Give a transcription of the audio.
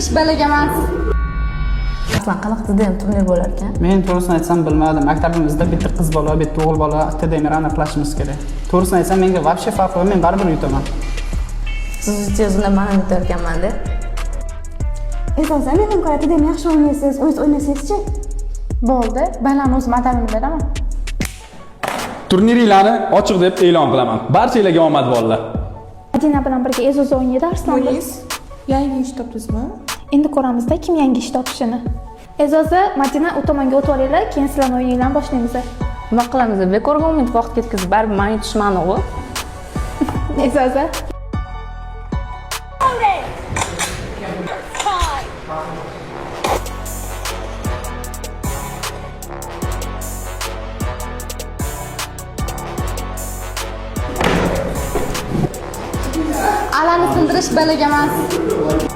sindirish balaga emas. Aslan qanaqa judayam turnir bo'lar ekan. Men to'g'risini aytsam bilmadim. Maktabimizda bitta qiz bola, bitta o'g'il bola TDMR aniqlashimiz kerak. To'g'risini aytsam menga вообще farqi yo'q, men baribir yutaman. Siz uchun men yutayotganman-da. Esosan mendan ko'ra TDM yaxshi o'ynaysiz, o'zingiz o'ynasangizchi. Bo'ldi, balam o'z madalini beraman. Turniringlarni ochiq deb e'lon qilaman. Barchalarga omad bolalar. Madina bilan birga E'zoz o'ynaydi Arslon. Yangi ish topdingizmi? Endi ko'ramizda kim yangi ish topishini. E'zoza, Madina u tomonga o'tib olinglar, keyin sizlarning o'yininglarni boshlaymiz. Nima qilamiz? Bekorga umid vaqt ketkazib, baribir men yutishmani-ku. E'zoza. Alani sindirish balaga emas.